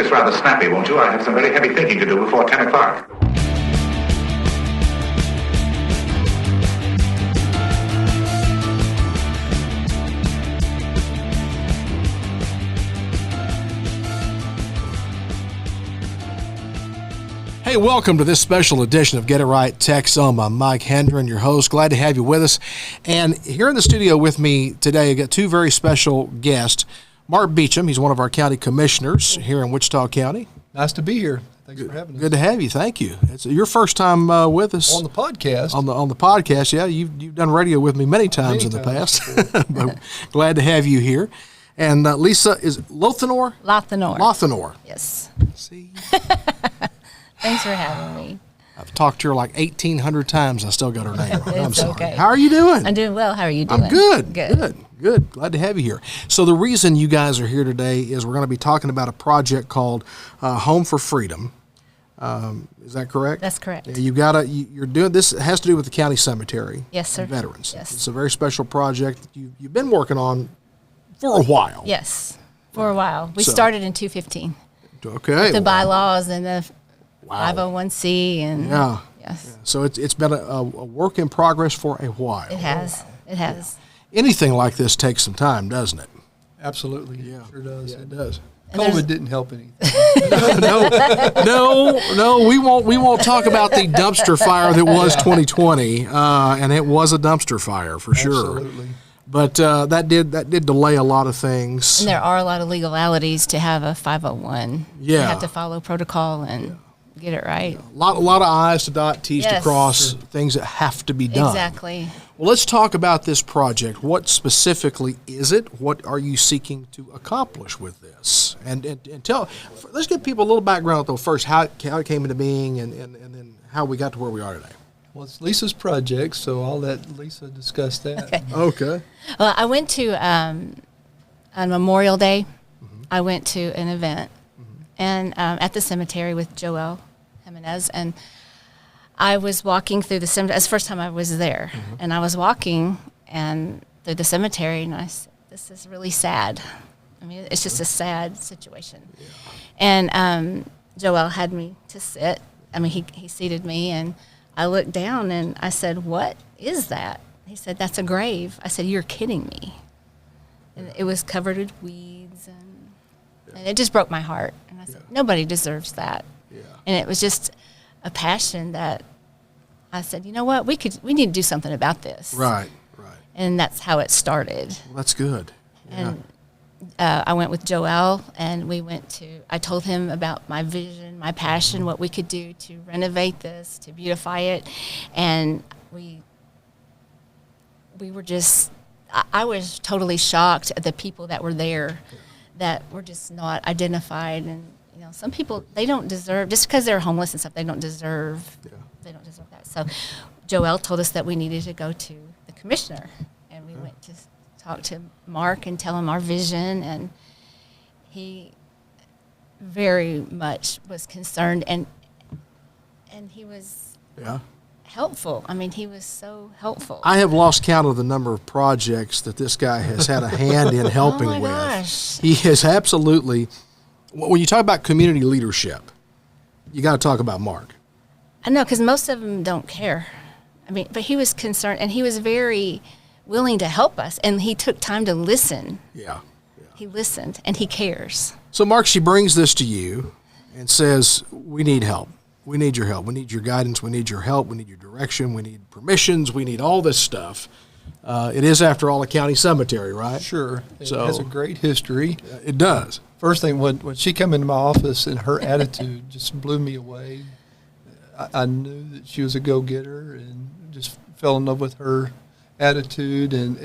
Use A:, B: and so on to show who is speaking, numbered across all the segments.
A: this rather snappy, won't you? I have some very heavy thinking to do before 10 o'clock.
B: Hey, welcome to this special edition of Get It Right Texome. I'm Mike Hendren, your host. Glad to have you with us. And here in the studio with me today, I got two very special guests. Mark Beauchamp, he's one of our county commissioners here in Wichita County.
C: Nice to be here. Thanks for having us.
B: Good to have you. Thank you. It's your first time with us
C: On the podcast.
B: On the podcast. Yeah, you've done radio with me many times in the past. But glad to have you here. And Lisa is Lothenore.
D: Lothenore. Yes.
B: See.
D: Thanks for having me.
B: I've talked to her like 1,800 times. I still got her name wrong. I'm sorry.
D: Okay.
B: How are you doing?
D: I'm doing well. How are you doing?
B: I'm good. Glad to have you here. So the reason you guys are here today is we're going to be talking about a project called Home for Freedom. Is that correct?
D: That's correct.
B: You're doing this. It has to do with the county cemetery.
D: Yes, sir.
B: And veterans.
D: Yes.
B: It's a very special project that you've been working on for a while.
D: Yes, for a while. We started in 2015.
B: Okay.
D: The bylaws and the
B: Wow.
D: 501c and
B: Yeah.
D: yes.
B: Yeah. So it's been a work in progress for a while.
D: It has. It has.
B: Anything like this takes some time, doesn't it?
C: Absolutely.
B: Yeah.
C: Sure does.
B: Yeah, it does.
C: COVID didn't help anything.
B: No, we won't talk about the dumpster fire that was 2020, and it was a dumpster fire for sure.
C: Absolutely.
B: But that did delay a lot of things.
D: And there are a lot of legalities to have a 501.
B: Yeah.
D: You have to follow protocol and get it right.
B: A lot of I's to dot, T's to
D: Yes.
B: cross, things that have to be done.
D: Exactly.
B: Well, let's talk about this project. What specifically is it? What are you seeking to accomplish with this? And let's give people a little background though first, how it came into being and then how we got to where we are today.
C: Well, it's Lisa's project, so I'll let Lisa discuss that.
B: Okay.
D: Well, I went to on Memorial Day. I went to an event and at the cemetery with Joel Jimenez, and I was walking through the cemetery. It's the first time I was there, and I was walking and through the cemetery, and I said, "This is really sad. I mean, it's just a sad situation." Yeah. And Joel had me to sit. I mean, he seated me, and I looked down, and I said, "What is that?" He said, "That's a grave." I said, "You're kidding me." And it was covered with weeds, and it just broke my heart. And I said, "Nobody deserves that."
B: Yeah.
D: And it was just a passion that I said, "You know what? We need to do something about this."
B: Right.
D: And that's how it started.
B: Well, that's good. Yeah.
D: And I went with Joel, and I told him about my vision, my passion, what we could do to renovate this, to beautify it. And we were just, I was totally shocked at the people that were there that were just not identified. And, you know, some people, they don't deserve, just because they're homeless and stuff, they don't deserve that. So Joel told us that we needed to go to the commissioner, and we went to talk to Mark and tell him our vision, and he very much was concerned, and he was helpful. I mean, he was so helpful.
B: I have lost count of the number of projects that this guy has had a hand in helping
D: Oh my
B: with.
D: gosh.
B: He has absolutely, when you talk about community leadership, you got to talk about Mark.
D: I know, because most of them don't care. I mean, but he was concerned, and he was very willing to help us, and he took time to listen.
B: Yeah.
D: He listened, and he cares.
B: So, Mark, she brings this to you and says, we need help. We need your help. We need your guidance. We need your help. We need your direction. We need permissions. We need all this stuff. It is, after all, a county cemetery, right?
C: Sure. It
B: So-
C: has a great history.
B: It does.
C: First thing, when she came into my office, and her attitude just blew me away. I knew that she was a go-getter, and just fell in love with her attitude and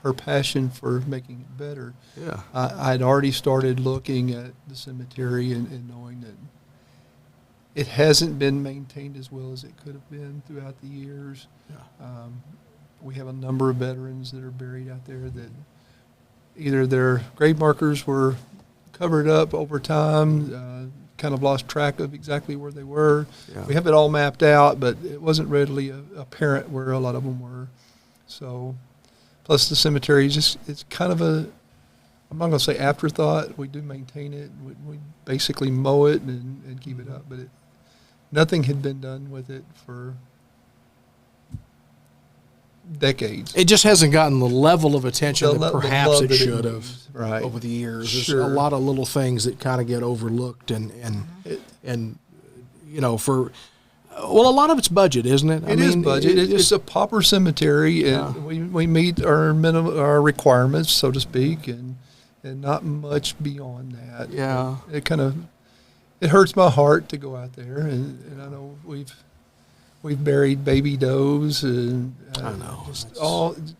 C: her passion for making it better.
B: Yeah.
C: I'd already started looking at the cemetery and knowing that it hasn't been maintained as well as it could have been throughout the years.
B: Yeah.
C: We have a number of veterans that are buried out there that either their grave markers were covered up over time, kind of lost track of exactly where they were.
B: Yeah.
C: We have it all mapped out, but it wasn't readily apparent where a lot of them were. So, plus the cemetery is it's kind of a I'm not going to say afterthought. We do maintain it. We basically mow it and keep it up, but nothing had been done with it for decades.
B: It just hasn't gotten the level of attention
C: The
B: that
C: the
B: perhaps
C: love
B: it
C: that
B: should have
C: needs. Right.
B: over the years.
C: Sure.
B: There's a lot of little things that kind of get overlooked and you know, a lot of it's budget, isn't it?
C: It is budget. It's a pauper cemetery, and we meet our our requirements, so to speak, and not much beyond that.
B: Yeah.
C: It hurts my heart to go out there, and I know we've buried baby does and
B: I know.
C: just
B: It's-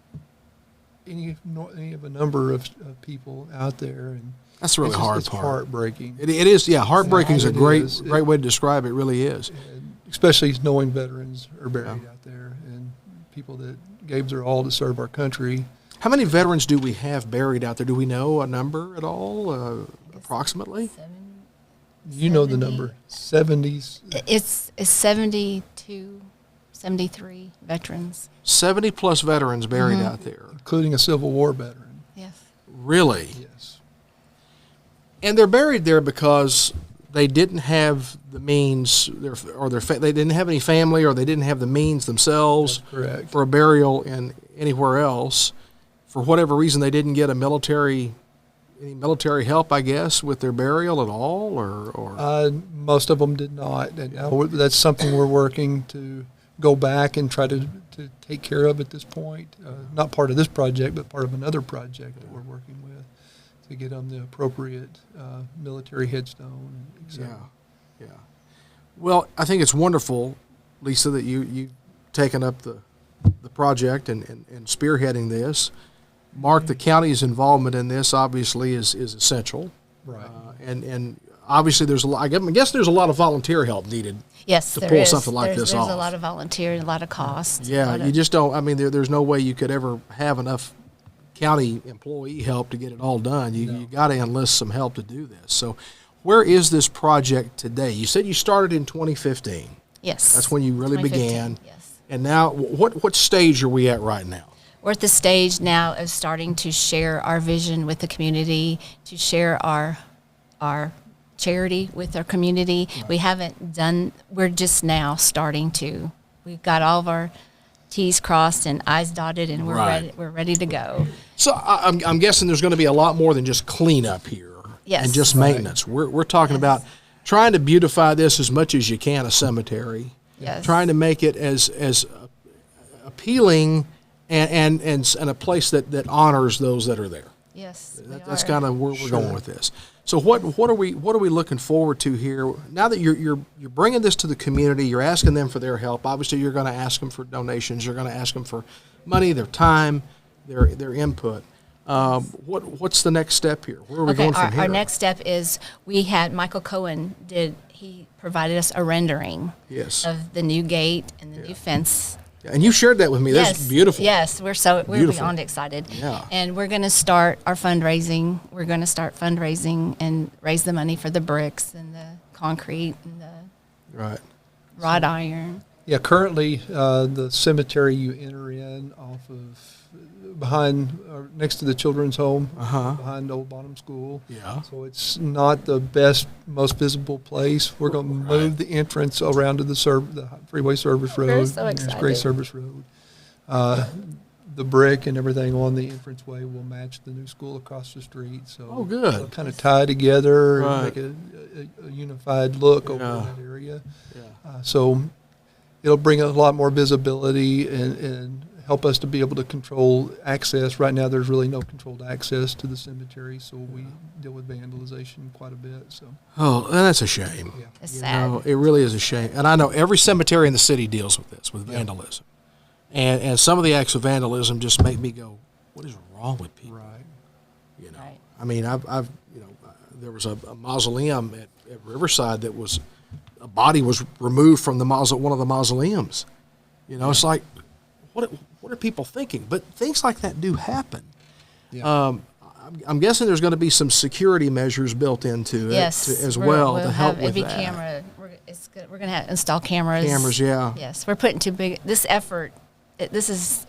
C: any of a number of people out there, and
B: That's the really hard
C: it's
B: part.
C: heartbreaking.
B: It is, yeah. Heartbreaking is a
C: It
B: great
C: is.
B: way to describe it. It really is.
C: And especially knowing veterans are buried out there and people that gave their all to serve our country.
B: How many veterans do we have buried out there? Do we know a number at all, approximately?
C: You know the
D: 70.
C: number, 70s.
D: It's 72, 73 veterans.
B: 70 plus veterans buried out there.
C: Including a Civil War veteran.
D: Yes.
B: Really?
C: Yes.
B: And they're buried there because they didn't have the means, they didn't have any family, or they didn't have the means themselves
C: That's correct.
B: for a burial in anywhere else. For whatever reason, they didn't get any military help, I guess, with their burial at all, or
C: Most of them did not. And now that's something we're working to go back and try to take care of at this point. Not part of this project, but part of another project that we're working with to get them the appropriate military headstone, et cetera.
B: Yeah. Well, I think it's wonderful, Lisa, that you've taken up the project and spearheading this. Mark, the county's involvement in this obviously is essential.
C: Right.
B: And obviously there's a lot, I guess there's a lot of volunteer help needed.
D: Yes,
B: To
D: there
B: pull
D: is.
B: something like
D: There's
B: this off.
D: a lot of volunteer and a lot of cost.
B: Yeah, you just don't, I mean, there's no way you could ever have enough county employee help to get it all done. You got to enlist some help to do this. So where is this project today? You said you started in 2015.
D: Yes.
B: That's when you really
D: 2015,
B: began.
D: Yes.
B: And now, what stage are we at right now?
D: We're at the stage now of starting to share our vision with the community, to share our charity with our community. We haven't done, we're just now starting to. We've got all of our T's crossed and I's dotted, and
B: Right.
D: we're ready to go.
B: So I'm guessing there's going to be a lot more than just cleanup here.
D: Yes.
B: And just maintenance. We're talking about trying to beautify this as much as you can, a cemetery.
D: Yes.
B: Trying to make it as appealing and a place that honors those that are there.
D: Yes.
B: That's kind of where we're going with this. So what are we looking forward to here? Now that you're bringing this to the community, you're asking them for their help. Obviously, you're going to ask them for donations. You're going to ask them for money, their time, their input. What's the next step here? Where are we going from here?
D: Our next step is we had Michael Cohen he provided us a rendering
B: Yes.
D: of the new gate and the new fence.
B: And you shared that with me. That's beautiful.
D: Yes, we're
B: Beautiful.
D: beyond excited.
B: Yeah.
D: And we're going to start our fundraising. We're going to start fundraising and raise the money for the bricks and the concrete and the
B: Right.
D: wrought iron.
C: Yeah, currently the cemetery you enter in off of behind next to the children's home, behind Old Bonham School.
B: Yeah.
C: So it's not the best, most visible place. We're going to move the entrance around to the freeway service road.
D: We're so
C: There's
D: excited.
C: Great Service Road. The brick and everything on the entranceway will match the new school across the street. So
B: Oh, good.
C: it'll kind of tie together
B: Right.
C: and make it a unified look over
B: Yeah.
C: that area.
B: Yeah.
C: So it'll bring a lot more visibility and help us to be able to control access. Right now, there's really no controlled access to the cemetery, so we deal with vandalization quite a bit. So
B: Oh, that's a shame.
C: yeah,
D: It's
B: You
D: sad.
B: know, it really is a shame. And I know every cemetery in the city deals with this, with vandalism. And some of the acts of vandalism just make me go, what is wrong with people?
C: right.
B: You know,
D: Right.
B: I mean, I've there was a mausoleum at Riverside that was, a body was removed from one of the mausoleums. You know, it's like, what are people thinking? But things like that do happen.
C: Yeah.
B: I'm guessing there's going to be some security measures built into it
D: Yes.
B: as
D: we'll
B: well to
D: have
B: help with
D: every
B: that.
D: camera. We're going to install cameras.
B: Cameras, yeah.
D: Yes. We're putting too big. This effort, this is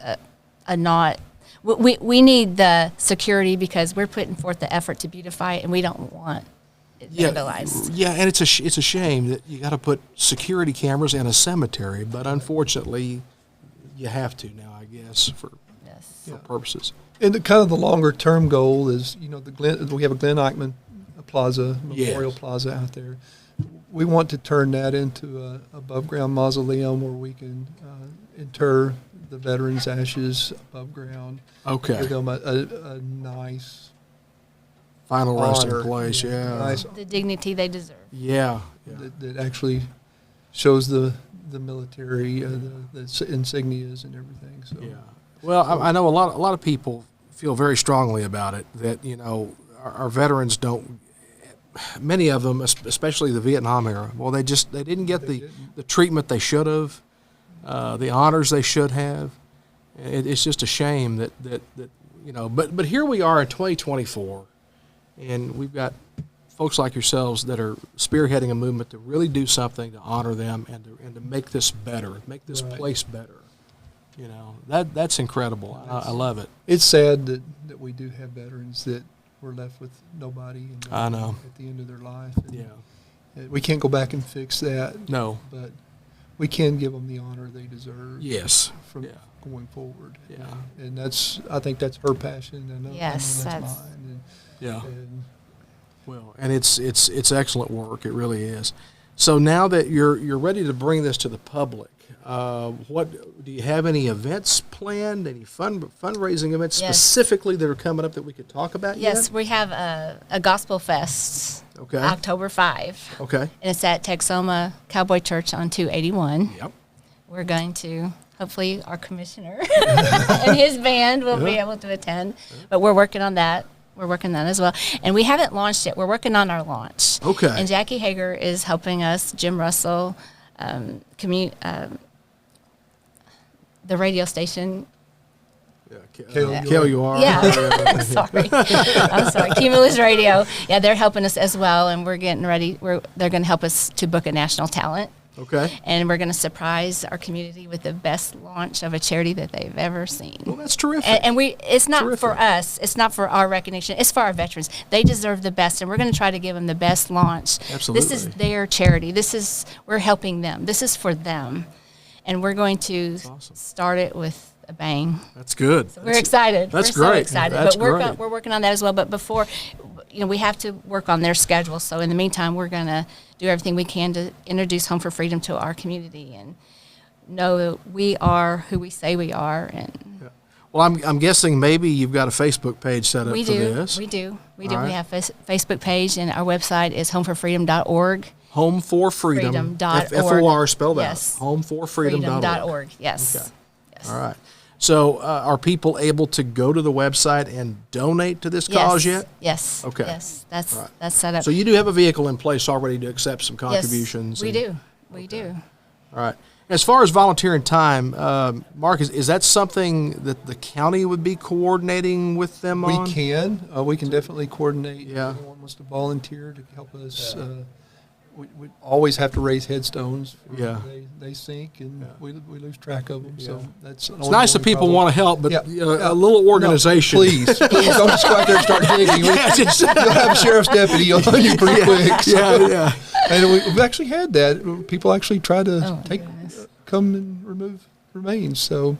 D: We need the security because we're putting forth the effort to beautify it, and we don't want it vandalized.
B: Yeah, and it's a shame that you got to put security cameras in a cemetery, but unfortunately, you have to now, I guess, for purposes.
C: And the longer term goal is, we have a Glenn Eichmann Plaza, Memorial Plaza out there. We want to turn that into a above ground mausoleum where we can inter the veterans' ashes above ground.
B: Okay.
C: Give them a nice
B: final resting
C: honor,
B: place. Yeah.
C: Nice,
D: The dignity they deserve.
B: Yeah.
C: that actually shows the military, the insignias and everything. So.
B: Yeah. Well, I know a lot of people feel very strongly about it, that, our veterans don't, many of them, especially the Vietnam era, well, they didn't get the treatment they should have, the honors they should have. It's just a shame that but here we are in 2024, and we've got folks like yourselves that are spearheading a movement to really do something to honor them and to make this better, make this place better. That's incredible. I love it.
C: It's sad that we do have veterans that were left with nobody and
B: I know.
C: at the end of their life. And
B: Yeah.
C: we can't go back and fix that.
B: No.
C: But we can give them the honor they deserve.
B: Yes.
C: From going forward.
B: Yeah.
C: And I think that's her passion. I know
D: Yes,
C: that's
D: that's-
C: mine.
B: Yeah.
C: And
B: Well, and it's excellent work. It really is. So now that you're ready to bring this to the public, what do you have any events planned? Any fundraising events
D: Yes.
B: specifically that are coming up that we could talk about?
D: Yes,
B: yet?
D: we have a gospel fest.
B: Okay.
D: October 5.
B: Okay.
D: And it's at Texoma Cowboy Church on 281.
B: Yep.
D: We're going to, hopefully, our commissioner and his band will be able to attend. But we're working on that. We're working on that as well. And we haven't launched yet. We're working on our launch.
B: Okay.
D: And Jackie Hager is helping us, Jim Russell, the radio station.
B: KLUR.
D: Yeah. I'm sorry. Cumulus Radio. Yeah, they're helping us as well, and we're getting ready. They're going to help us to book a national talent.
B: Okay.
D: And we're going to surprise our community with the best launch of a charity that they've ever seen.
B: Well, that's terrific.
D: And it's not
B: Terrific.
D: for us. It's not for our recognition. It's for our veterans. They deserve the best, and we're going to try to give them the best launch.
B: Absolutely.
D: This is their charity. We're helping them. This is for them, and we're going to start it with a bang.
B: That's good.
D: We're excited.
B: That's
D: we're so
B: great.
D: excited.
B: That's
D: but we're
B: great.
D: we're working on that as well. But before, we have to work on their schedule. So in the meantime, we're going to do everything we can to introduce Home for Freedom to our community and know that we are who we say we are. And
B: Well, I'm guessing maybe you've got a Facebook page set up
D: we
B: for
D: do.
B: this.
D: We do. We
B: All
D: do.
B: right.
D: We have a Facebook page, and our website is homeforfreedom.org.
B: Home for Freedom.
D: Freedom.org.
B: FOR spelled
D: Yes.
B: out. Homeforfreedom.org.
D: Freedom.org. Yes.
B: Okay.
D: Yes.
B: All right. So are people able to go to the website and donate to this cause yet?
D: Yes.
B: Okay.
D: Yes. That's
B: All right.
D: that's set up.
B: So you do have a vehicle in place already to accept some
D: Yes,
B: contributions?
D: we
B: and-
D: do. We do.
B: All right. As far as volunteering time, Mark, is that something that the county would be coordinating with them on?
C: we can definitely coordinate.
B: Yeah.
C: If anyone wants to volunteer to help us. We always have to raise headstones.
B: Yeah.
C: They sink and we lose track of them. So that's
B: It's nice that people want to help, but
C: Yeah.
B: a little organization.
C: No, please don't just go out there and start digging.
B: Yeah, just-
C: You'll have a sheriff's deputy on you pretty quick. So.
B: Yeah.
C: And we've actually had that. People actually try to
D: Oh, my goodness.
C: come and remove remains. So,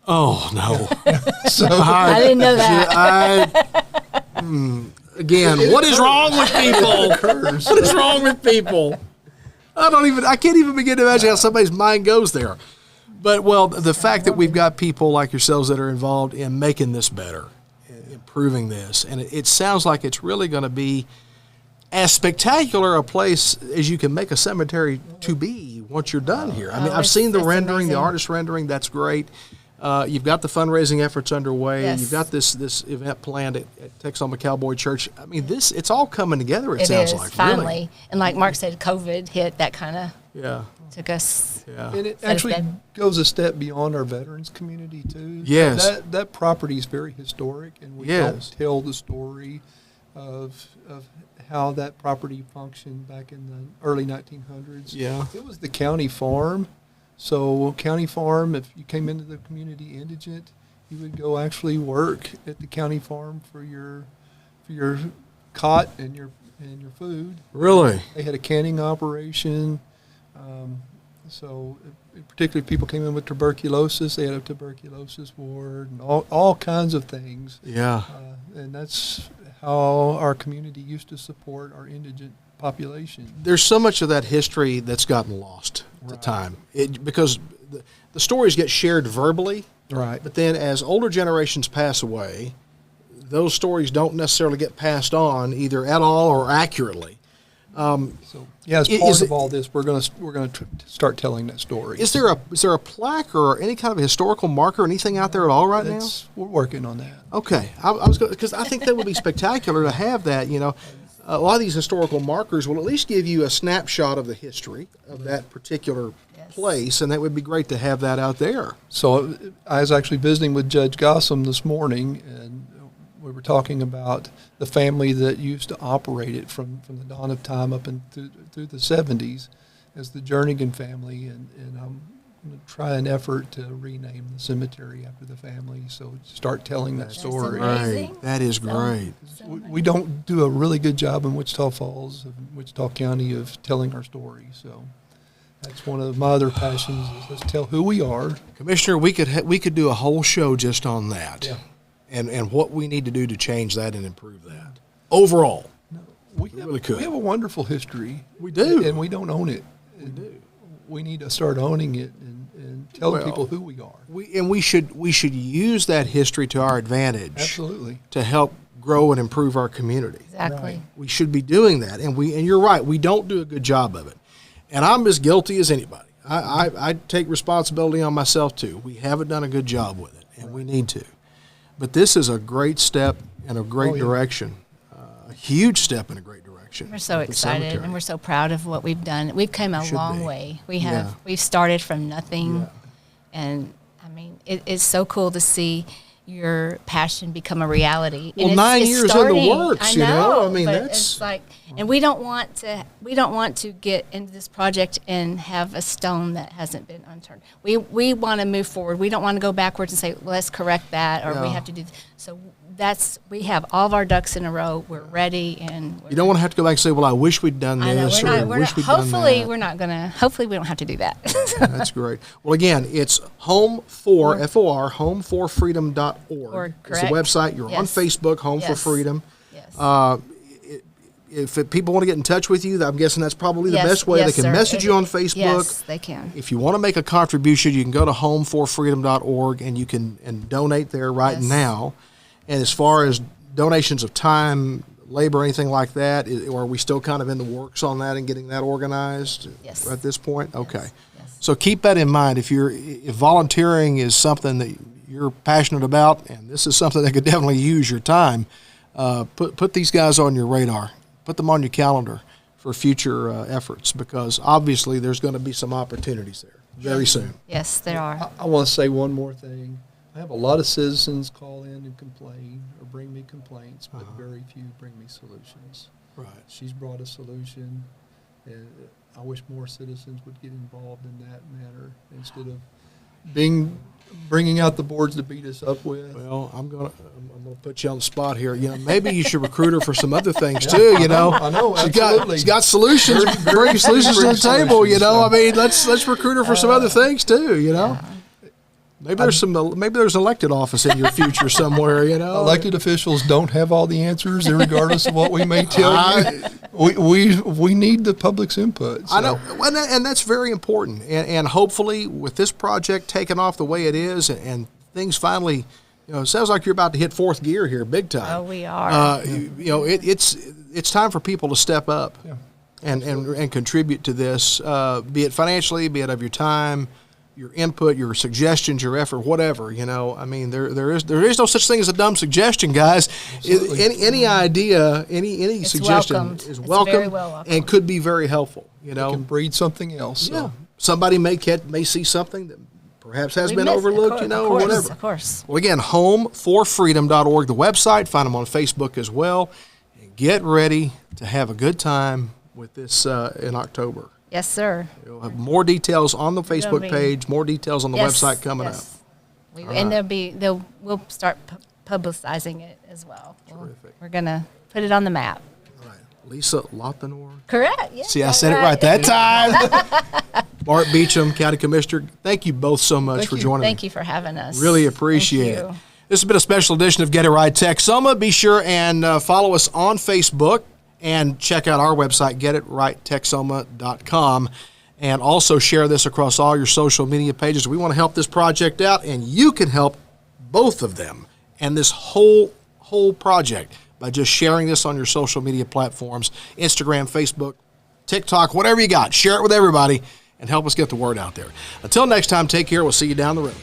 B: Oh, no.
D: I didn't know that.
B: Again, what is wrong with people? What is wrong with people? I can't even begin to imagine how somebody's mind goes there. But, well, the fact that we've got people like yourselves that are involved in making this better, improving this, and it sounds like it's really going to be as spectacular a place as you can make a cemetery to be once you're done here. I mean, I've seen the
D: it's
B: rendering, the
D: amazing.
B: artist rendering. That's great. You've got the fundraising efforts underway.
D: Yes.
B: You've got this event planned at Texoma Cowboy Church. I mean, it's all coming together. It
D: It
B: sounds
D: is
B: like
D: finally,
B: really.
D: and like Mark said, COVID hit. That kind of
B: Yeah,
D: took us.
B: yeah.
C: and it
D: So
C: actually
D: that-
C: goes a step beyond our veterans community too.
B: Yes.
C: That property is very historic, and we
B: Yes.
C: don't tell the story of how that property functioned back in the early 1900s.
B: Yeah.
C: It was the county farm. So county farm, if you came into the community indigent, You would go actually work at the county farm for your cot and your food.
B: Really?
C: They had a canning operation. So particularly people came in with tuberculosis. They had a tuberculosis ward and all kinds of things.
B: Yeah.
C: And that's how our community used to support our indigent population.
B: There's so much of that history that's gotten lost to time because the stories get shared verbally.
C: Right.
B: But then as older generations pass away, those stories don't necessarily get passed on either at all or accurately.
C: So yeah, as part of all this, we're going to start telling that story.
B: Is there a plaque or any kind of a historical marker or anything out there at all right now?
C: We're working on that.
B: Okay, I was because I think that would be spectacular to have that. You know, a lot of these historical markers will at least give you a snapshot of the history of that particular place, and that would be great to have that out there.
C: So I was actually visiting with Judge Gossam this morning, and we were talking about the family that used to operate it from the dawn of time up and through the 70s as the Jernigan family, and I'm going to try an effort to rename the cemetery after the family, so start telling that story.
D: amazing.
B: Right, that is great.
C: We don't do a really good job in Wichita Falls, Wichita County, of telling our story, so that's one of my other passions, is let's tell who we are.
B: Commissioner, we could do a whole show just on that.
C: Yeah.
B: And what we need to do to change that and improve that. Overall.
C: We
B: really could.
C: We have a wonderful history.
B: We do.
C: And we don't own it.
B: We do.
C: We need to start owning it and telling people who we are.
B: We should use that history to our advantage.
C: Absolutely.
B: To help grow and improve our community.
D: Exactly.
C: Right.
B: We should be doing that. And you're right, we don't do a good job of it. And I'm as guilty as anybody. I take responsibility on myself too. We haven't done a good job with it, and we need to. But this is a great step in a great direction, a huge step in a great direction.
D: We're so
B: with the
D: excited,
B: cemetery.
D: and we're so proud of what we've done. We've come a
B: Should
D: long
B: be.
D: way.
B: Yeah.
D: We've started from nothing,
B: Yeah.
D: and I mean, it's so cool to see your passion become a reality.
B: Well,
D: And
B: 9
D: it's
B: years in the
D: starting.
B: works,
D: I
B: you know? I mean,
D: but
B: that's-
D: it's like, and we don't want to get into this project and have a stone that hasn't been unturned. We want to move forward. We don't want to go backwards and say, well, let's correct that, or we
B: Yeah.
D: have to do. So we have all of our ducks in a row. We're ready, and
B: You don't want to have to go back and say, well, I wish we'd done
D: I know
B: this,
D: we're
B: or
D: not. We're
B: wish
D: not.
B: we'd done
D: Hopefully,
B: that.
D: we're not gonna. Hopefully, we don't have to do that.
B: That's great. Well, again, it's home4freedom.org. It's the
D: correct.
B: website. You're on
D: Yes.
B: Facebook, Home for
D: Yes.
B: Freedom.
D: Yes.
B: If people want to get in touch with you, I'm guessing that's probably the
D: Yes,
B: best way.
D: yes,
B: They can
D: sir.
B: message you on Facebook.
D: Yes, they can.
B: If you want to make a contribution, you can go to home4freedom.org and you can donate there right
D: Yes.
B: now. And as far as donations of time, labor, anything like that, are we still kind of in the works on that and getting that organized
D: Yes.
B: at this point? Okay.
D: Yes.
B: So keep that in mind. If volunteering is something that you're passionate about, and this is something that could definitely use your time, put these guys on your radar. Put them on your calendar for future efforts, because obviously there's going to be some opportunities there very soon.
D: Yes, there are.
C: I want to say one more thing. I have a lot of citizens call in and complain or bring me complaints, but very few bring me solutions.
B: Right.
C: She's brought a solution, and I wish more citizens would get involved in that matter instead of bringing out the boards to beat us up with.
B: Well, I'm gonna put you on the spot here. You know, maybe you should recruit her for some other things too. You know,
C: I know,
B: She's got solutions.
C: Very
B: Bring solutions to the
C: bring
B: table. You
C: solutions,
B: know,
C: so.
B: I mean, let's recruit her for some other things too. You know, maybe there's an elected office in your future somewhere. You know,
C: Elected officials don't have all the answers, regardless of what we may tell you. We need the public's input. So.
B: I know, and that's very important. And hopefully, with this project taking off the way it is, and things finally, it sounds like you're about to hit fourth gear here, big time.
D: Oh, we are.
B: It's time for people to step up and contribute to this, be it financially, be it of your time, your input, your suggestions, your effort, whatever. I mean, there is no such thing as a dumb suggestion, guys. Any idea, any suggestion
D: welcomed.
B: is
D: It's
B: welcome,
D: very well welcomed.
B: and could be very helpful.
C: It can breed something else. So.
B: Yeah, somebody may see something that perhaps has
D: We
B: been
D: miss it.
B: overlooked,
D: Of
B: or
D: course,
B: whatever.
D: Of course.
B: Well, again, home4freedom.org, the website. Find them on Facebook as well. And get ready to have a good time with this in October.
D: Yes, sir.
B: You'll have more details on the
D: It'll
B: Facebook
D: be-
B: page, more details on the
D: Yes,
B: website coming
D: yes.
B: up.
D: And we'll start publicizing it as well.
B: Terrific.
D: We're gonna put it on the map.
B: All right. Lisa Lothenore.
D: Correct. Yeah.
B: See, I said it right that time. Mark Beauchamp, County Commissioner. Thank you both so much for joining me.
D: Thank you for having us.
B: Really appreciate it.
D: Thank you.
B: This has been a special edition of Get It Right Texoma. Be sure and follow us on Facebook and check out our website, getitrighttexoma.com. And also share this across all your social media pages. We want to help this project out, and you can help both of them and this whole project by just sharing this on your social media platforms, Instagram, Facebook, TikTok, whatever you got. Share it with everybody and help us get the word out there. Until next time, take care. We'll see you down the road.